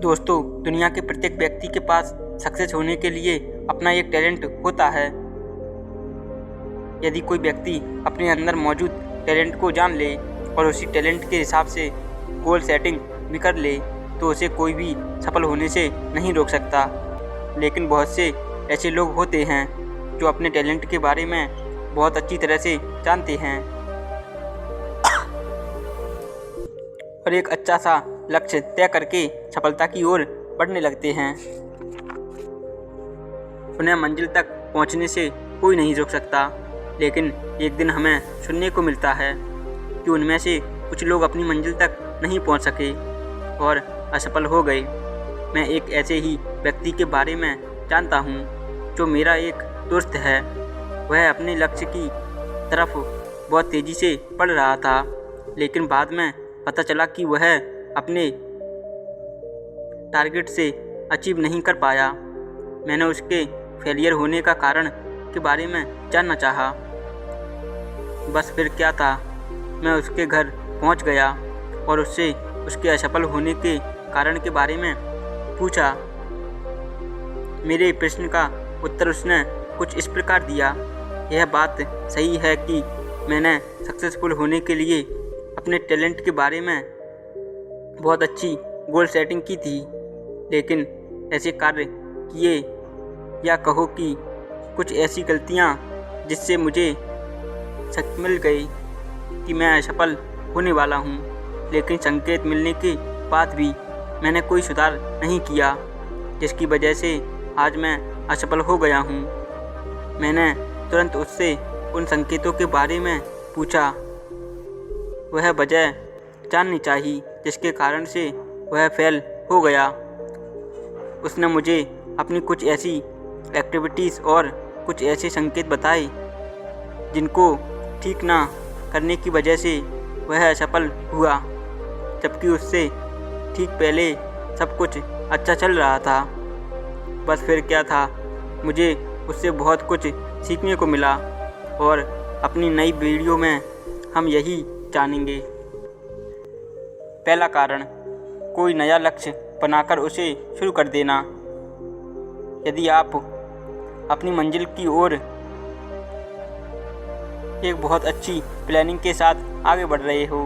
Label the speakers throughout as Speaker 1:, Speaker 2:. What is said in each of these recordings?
Speaker 1: दोस्तों, दुनिया के प्रत्येक व्यक्ति के पास सक्सेस होने के लिए अपना एक टैलेंट होता है। यदि कोई व्यक्ति अपने अंदर मौजूद टैलेंट को जान ले और उसी टैलेंट के हिसाब से गोल सेटिंग भी कर ले तो उसे कोई भी सफल होने से नहीं रोक सकता। लेकिन बहुत से ऐसे लोग होते हैं जो अपने टैलेंट के बारे में बहुत अच्छी तरह से जानते हैं और एक अच्छा सा लक्ष्य तय करके सफलता की ओर बढ़ने लगते हैं। उन्हें मंजिल तक पहुंचने से कोई नहीं रोक सकता। लेकिन एक दिन हमें सुनने को मिलता है कि उनमें से कुछ लोग अपनी मंजिल तक नहीं पहुंच सके और असफल हो गए। मैं एक ऐसे ही व्यक्ति के बारे में जानता हूं जो मेरा एक दोस्त है। वह अपने लक्ष्य की तरफ बहुत तेज़ी से बढ़ रहा था, लेकिन बाद में पता चला कि वह अपने टारगेट से अचीव नहीं कर पाया। मैंने उसके फेलियर होने का कारण के बारे में जानना चाहा। बस फिर क्या था, मैं उसके घर पहुंच गया और उससे उसके असफल होने के कारण के बारे में पूछा। मेरे प्रश्न का उत्तर उसने कुछ इस प्रकार दिया। यह बात सही है कि मैंने सक्सेसफुल होने के लिए अपने टैलेंट के बारे में बहुत अच्छी गोल सेटिंग की थी, लेकिन ऐसे कार्य किए या कहो कि कुछ ऐसी गलतियां जिससे मुझे शक मिल गई कि मैं असफल होने वाला हूं। लेकिन संकेत मिलने के बाद भी मैंने कोई सुधार नहीं किया, जिसकी वजह से आज मैं असफल हो गया हूं। मैंने तुरंत उससे उन संकेतों के बारे में पूछा। वह वजह जाननी चाहिए जिसके कारण से वह फेल हो गया। उसने मुझे अपनी कुछ ऐसी एक्टिविटीज़ और कुछ ऐसे संकेत बताए जिनको ठीक ना करने की वजह से वह असफल हुआ, जबकि उससे ठीक पहले सब कुछ अच्छा चल रहा था। बस फिर क्या था, मुझे उससे बहुत कुछ सीखने को मिला और अपनी नई वीडियो में हम यही जानेंगे। पहला कारण, कोई नया लक्ष्य बनाकर उसे शुरू कर देना। यदि आप अपनी मंजिल की ओर एक बहुत अच्छी प्लानिंग के साथ आगे बढ़ रहे हो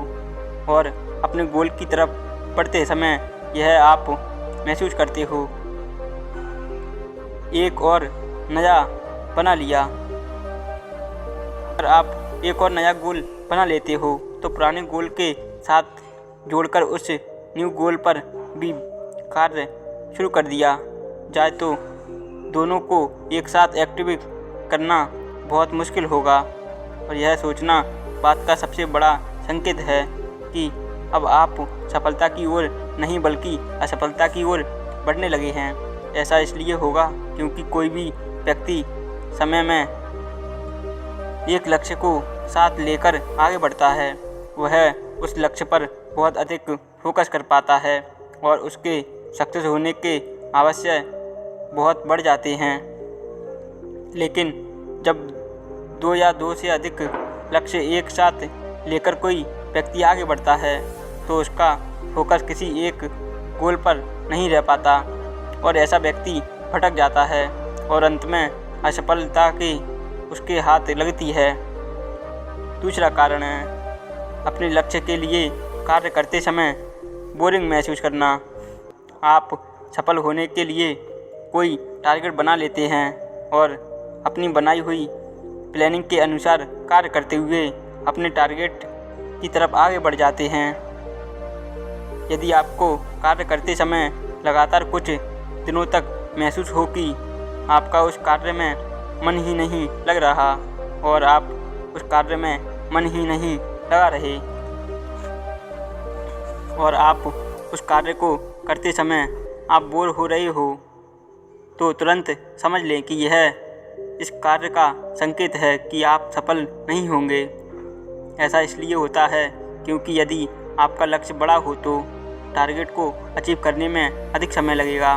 Speaker 1: और अपने गोल की तरफ बढ़ते समय यह आप महसूस करते हो, एक और नया बना लिया। अगर आप एक और नया गोल बना लेते हो तो पुराने गोल के साथ जोड़कर उस न्यू गोल पर भी कार्य शुरू कर दिया जाए तो दोनों को एक साथ एक्टिव करना बहुत मुश्किल होगा। और यह सोचना बात का सबसे बड़ा संकेत है कि अब आप सफलता की ओर नहीं बल्कि असफलता की ओर बढ़ने लगे हैं। ऐसा इसलिए होगा क्योंकि कोई भी व्यक्ति समय में एक लक्ष्य को साथ लेकर आगे बढ़ता है, वह उस लक्ष्य पर बहुत अधिक फोकस कर पाता है और उसके सक्सेस होने के आवश्यक बहुत बढ़ जाते हैं। लेकिन जब दो या दो से अधिक लक्ष्य एक साथ लेकर कोई व्यक्ति आगे बढ़ता है तो उसका फोकस किसी एक गोल पर नहीं रह पाता और ऐसा व्यक्ति भटक जाता है और अंत में असफलता के उसके हाथ लगती है। दूसरा कारण है, अपने लक्ष्य के लिए कार्य करते समय बोरिंग महसूस करना। आप सफल होने के लिए कोई टारगेट बना लेते हैं और अपनी बनाई हुई प्लानिंग के अनुसार कार्य करते हुए अपने टारगेट की तरफ आगे बढ़ जाते हैं। यदि आपको कार्य करते समय लगातार कुछ दिनों तक महसूस हो कि आपका उस कार्य में मन ही नहीं लग रहा और आप उस कार्य में मन ही नहीं लगा रहे और आप उस कार्य को करते समय आप बोर हो रहे हो, तो तुरंत समझ लें कि यह इस कार्य का संकेत है कि आप सफल नहीं होंगे। ऐसा इसलिए होता है क्योंकि यदि आपका लक्ष्य बड़ा हो तो टारगेट को अचीव करने में अधिक समय लगेगा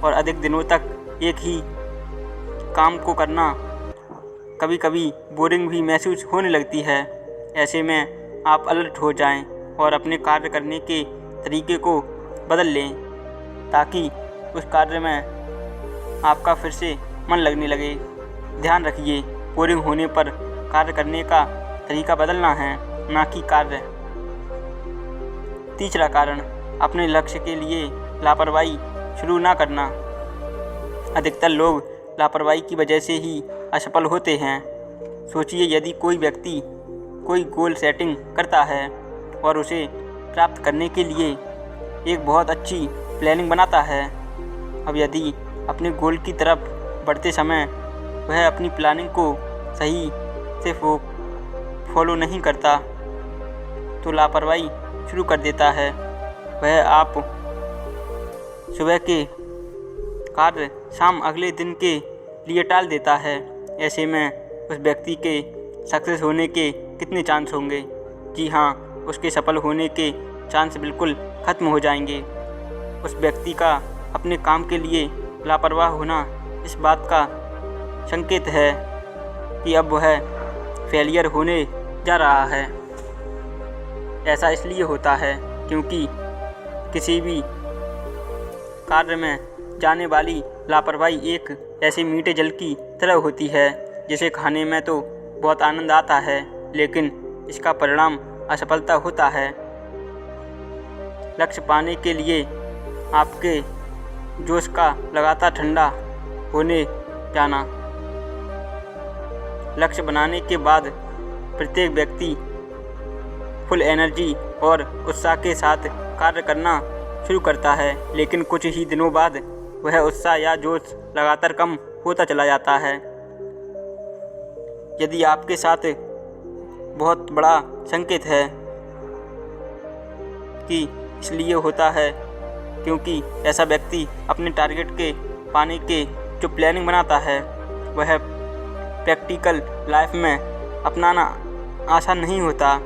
Speaker 1: और अधिक दिनों तक एक ही काम को करना कभी कभी बोरिंग भी महसूस होने लगती है। ऐसे में आप अलर्ट हो जाएं और अपने कार्य करने के तरीके को बदल लें। ताकि उस कार्य में आपका फिर से मन लगने लगे। ध्यान रखिए, बोरिंग होने पर कार्य करने का तरीका बदलना है, ना कि कार्य। तीसरा कारण, अपने लक्ष्य के लिए लापरवाही शुरू ना करना। अधिकतर लोग लापरवाही की वजह से ही असफल होते हैं। सोचिए, यदि कोई व्यक्ति कोई गोल सेटिंग करता है और उसे प्राप्त करने के लिए एक बहुत अच्छी प्लानिंग बनाता है। अब यदि अपने गोल की तरफ बढ़ते समय वह अपनी प्लानिंग को सही से फॉलो नहीं करता तो लापरवाही शुरू कर देता है। वह आप सुबह के कार्य शाम अगले दिन के लिए टाल देता है। ऐसे में उस व्यक्ति के सक्सेस होने के कितने चांस होंगे? जी हाँ, उसके सफल होने के चांस बिल्कुल ख़त्म हो जाएंगे। उस व्यक्ति का अपने काम के लिए लापरवाह होना इस बात का संकेत है कि अब वह फेलियर होने जा रहा है। ऐसा इसलिए होता है क्योंकि किसी भी कार्य में जाने वाली लापरवाही एक ऐसे मीठे जल की तरह होती है जिसे खाने में तो बहुत आनंद आता है, लेकिन इसका परिणाम असफलता होता है। लक्ष्य पाने के लिए आपके जोश का लगातार ठंडा होने जाना। लक्ष्य बनाने के बाद प्रत्येक व्यक्ति फुल एनर्जी और उत्साह के साथ कार्य करना शुरू करता है, लेकिन कुछ ही दिनों बाद वह उत्साह या जोश लगातार कम होता चला जाता है। यदि आपके साथ बहुत बड़ा संकेत है कि इसलिए होता है क्योंकि ऐसा व्यक्ति अपने टारगेट के पाने के जो प्लानिंग बनाता है वह प्रैक्टिकल लाइफ में अपनाना आसान नहीं होता।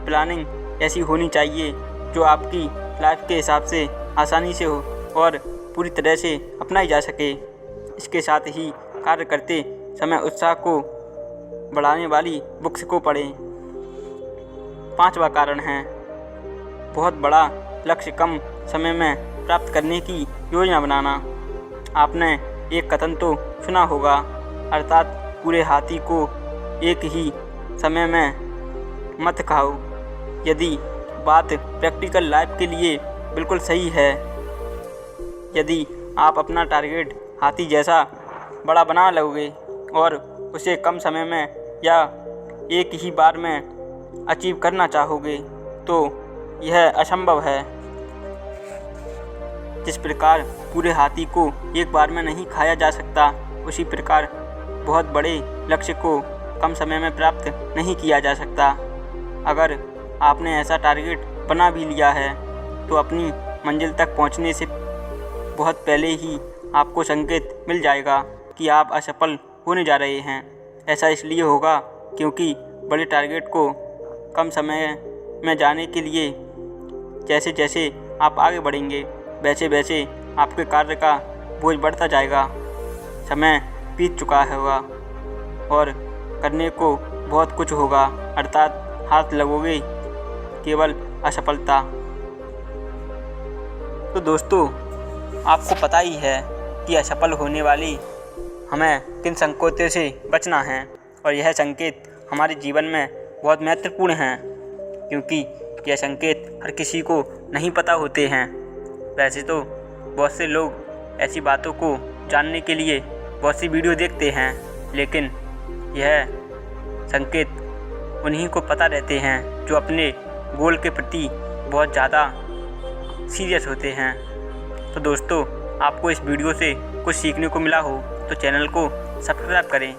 Speaker 1: प्लानिंग ऐसी होनी चाहिए जो आपकी लाइफ के हिसाब से आसानी से हो और पूरी तरह से अपनाई जा सके। इसके साथ ही कार्य करते समय उत्साह को बढ़ाने वाली बुक्स को पढ़ें। पांचवा कारण है बहुत बड़ा लक्ष्य कम समय में प्राप्त करने की योजना बनाना। आपने एक कथन तो सुना होगा, अर्थात पूरे हाथी को एक ही समय में मत खाओ। यदि बात प्रैक्टिकल लाइफ के लिए बिल्कुल सही है। यदि आप अपना टारगेट हाथी जैसा बड़ा बना लोगे और उसे कम समय में या एक ही बार में अचीव करना चाहोगे तो यह असंभव है। जिस प्रकार पूरे हाथी को एक बार में नहीं खाया जा सकता, उसी प्रकार बहुत बड़े लक्ष्य को कम समय में प्राप्त नहीं किया जा सकता। अगर आपने ऐसा टारगेट बना भी लिया है तो अपनी मंजिल तक पहुंचने से बहुत पहले ही आपको संकेत मिल जाएगा कि आप असफल होने जा रहे हैं। ऐसा इसलिए होगा क्योंकि बड़े टारगेट को कम समय में जाने के लिए जैसे जैसे आप आगे बढ़ेंगे वैसे वैसे आपके कार्य का बोझ बढ़ता जाएगा। समय बीत चुका होगा और करने को बहुत कुछ होगा, अर्थात हाथ लगोगे केवल असफलता। तो दोस्तों, आपको पता ही है कि असफल होने वाली हमें किन संकेतों से बचना है और यह संकेत हमारे जीवन में बहुत महत्वपूर्ण हैं क्योंकि यह संकेत हर किसी को नहीं पता होते हैं। वैसे तो बहुत से लोग ऐसी बातों को जानने के लिए बहुत सी वीडियो देखते हैं, लेकिन यह संकेत उन्हीं को पता रहते हैं जो अपने गोल के प्रति बहुत ज़्यादा सीरियस होते हैं। तो दोस्तों, आपको इस वीडियो से कुछ सीखने को मिला हो तो चैनल को सब्सक्राइब करें